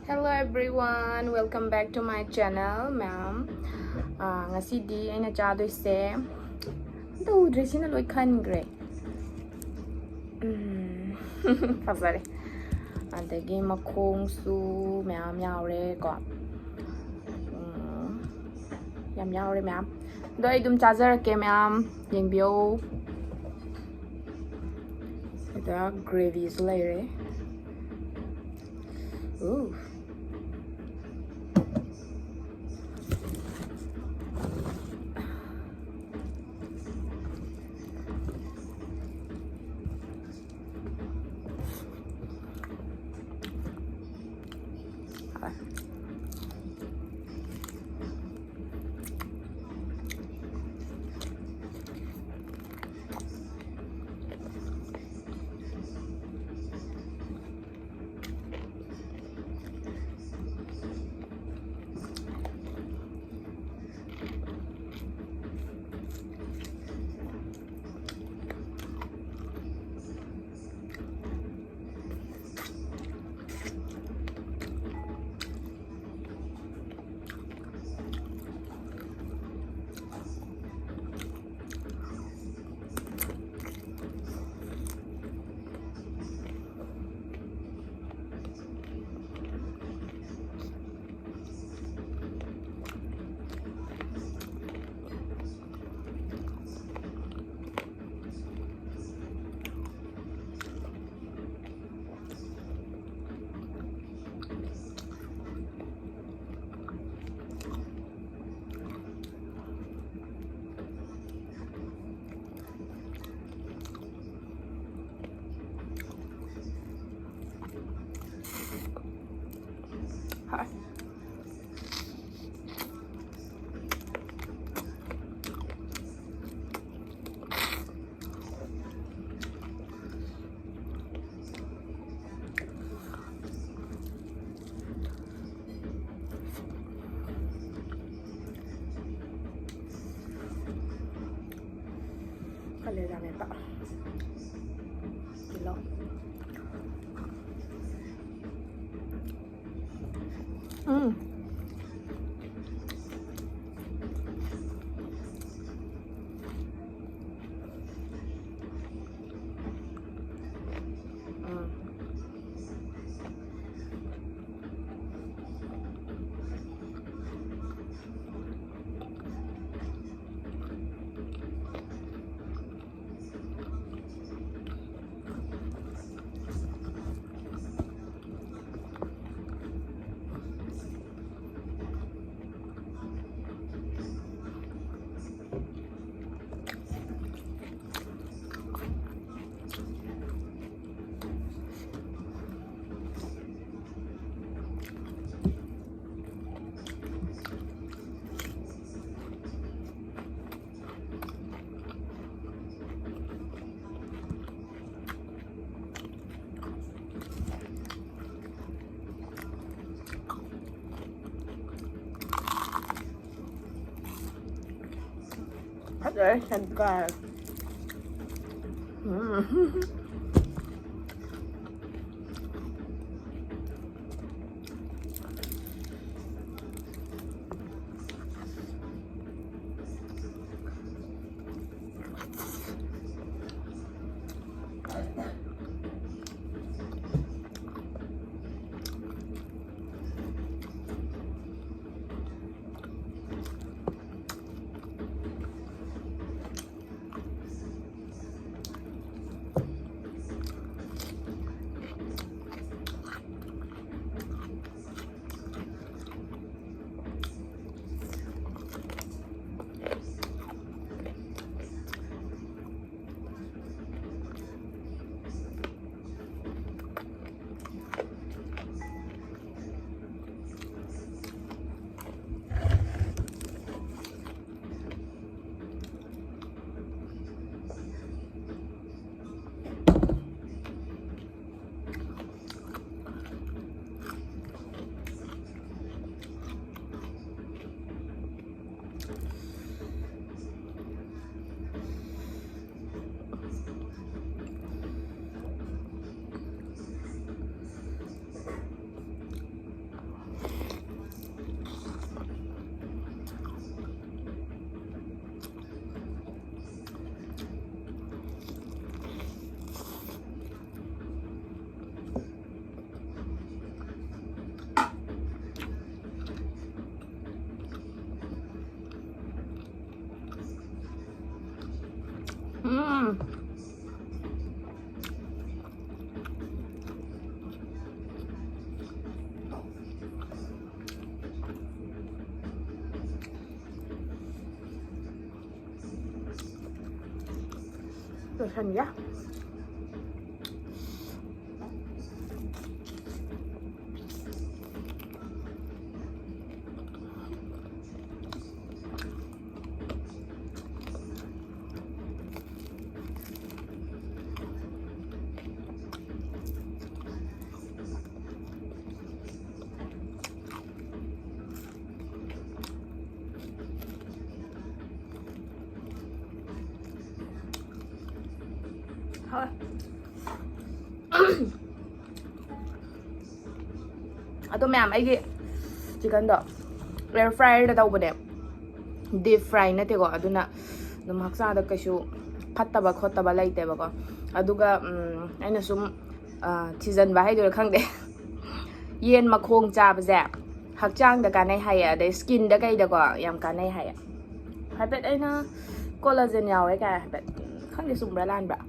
Hello everyone, welcome back to my channel, ma'am. Ngasidi aina chadoise udre sina loi khangre. Fazare. Adagi makhong su ma'am yaure ko. Yam yaure ma'am. Doi dum chajarake ma'am. Yengbyo. Ita gravy su laire. Ooh. Hi. Kali dami pa. Kilo. Đấy, thành cà. 괜찮냐? thôi 또 ꯃꯌꯥꯝ ꯑꯩꯒꯤ ꯆꯤꯀꯟꯗꯣ air ꯐ꯭ꯔꯥꯏꯌꯔꯗ ꯇꯧꯕꯅꯦ deep fry ꯅꯠꯇꯦꯀꯣ ꯑꯗꯨꯅ ꯑꯗꯨꯝ ꯍꯛꯆꯥꯡꯗ ꯀꯩꯁꯨ ꯐꯠꯇꯕ ꯈꯣꯠꯇꯕ ꯂꯩꯇꯦꯕꯀꯣ ꯑꯗꯨꯒ ꯑꯩꯅ ꯁꯨꯝ ꯊꯤꯖꯟꯕ ꯍꯥꯏꯗꯣꯏꯔꯥ ꯈꯪꯗꯦ ꯌꯦꯟ ꯃꯈꯣꯡ ꯆꯥꯕꯁꯦ ꯍꯛꯆꯥꯡꯗ ꯀꯥꯟꯅꯩ ꯍꯥꯏꯌꯦ ꯑꯗꯩ ꯁ꯭ꯀꯤꯟꯗ ꯀꯩꯗꯀꯣ ꯌꯥꯝ ꯀꯥꯟꯅꯩ ꯍꯥꯏꯌꯦ ꯍꯥꯏꯐꯦꯠ ꯑꯩꯅ ꯀꯣꯂꯥꯖꯦꯟ ꯌꯥꯎꯋꯦ ꯀꯥꯏ ꯍꯥꯏꯐꯦꯠ ꯈꯪꯗꯦ ꯆꯨꯝꯕ꯭ꯔꯥ ꯂꯥꯟꯕ꯭ꯔꯥ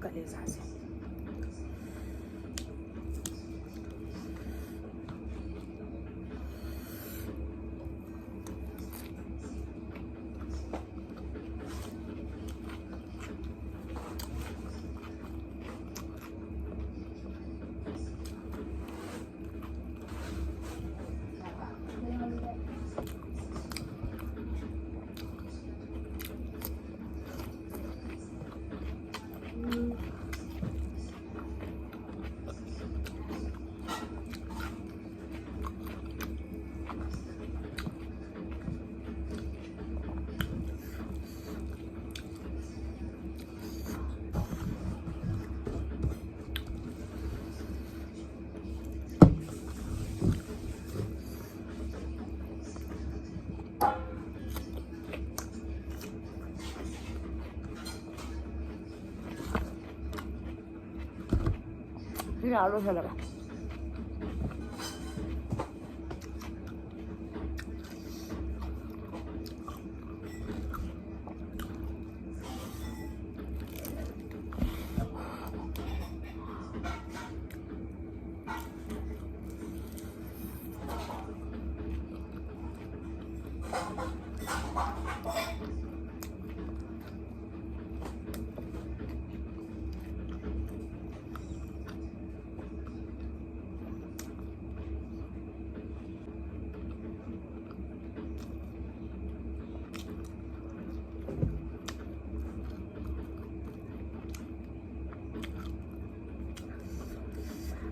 Kalisasi. Ini halus ya, Kak.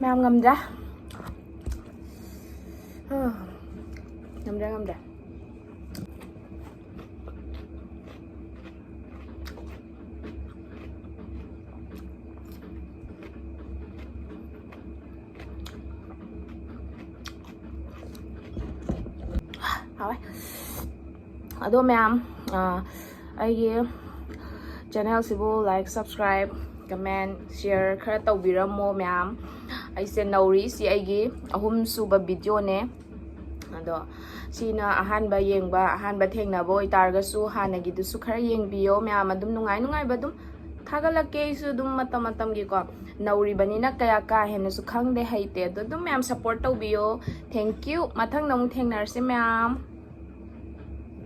Mèo ngâm ra. Ngâm ra, ngâm ra. Thôi. Aduh ma'am, aigi channel sibu like, subscribe, comment, share khara tawbiramo ma'am. Aise nauri si aigi ahum suba video ne ꯑꯗꯣ ꯁꯤꯅ ꯑꯍꯥꯟꯕ ꯌꯦꯡꯕ ꯑꯍꯥꯟꯕ ꯊꯦꯡꯅꯕ ꯑꯣꯏꯇꯥꯔꯒꯁꯨ ꯍꯥꯟꯅꯒꯤꯗꯨꯁꯨ ꯈꯔ ꯌꯦꯡꯕꯤꯌꯣ ꯃꯌꯥꯝ ꯑꯗꯨꯝ ꯅꯨꯡꯉꯥꯏꯕ ꯑꯗꯨꯝ ꯊꯥꯒꯠꯂꯛꯀꯦ ꯑꯩꯁꯨ ꯑꯗꯨꯝ ꯃꯇꯝꯒꯤꯀꯣ ꯅꯧꯔꯤꯕꯅꯤ나 kaya ka ꯍꯦꯟꯅꯁꯨ ꯈꯪꯗꯦ ꯍꯩꯇꯦ ꯑꯗꯣ ꯑꯗꯨꯝ ꯃꯌꯥꯝ ꯁꯞꯄꯣꯔꯠ ꯇꯧꯕꯤꯌꯣ ꯊꯦꯡꯛ ꯌꯨ ꯃꯊꯪꯗ ꯑꯃꯨꯛ ꯊꯦꯡꯅꯔꯁꯤ ꯃꯌꯥꯝ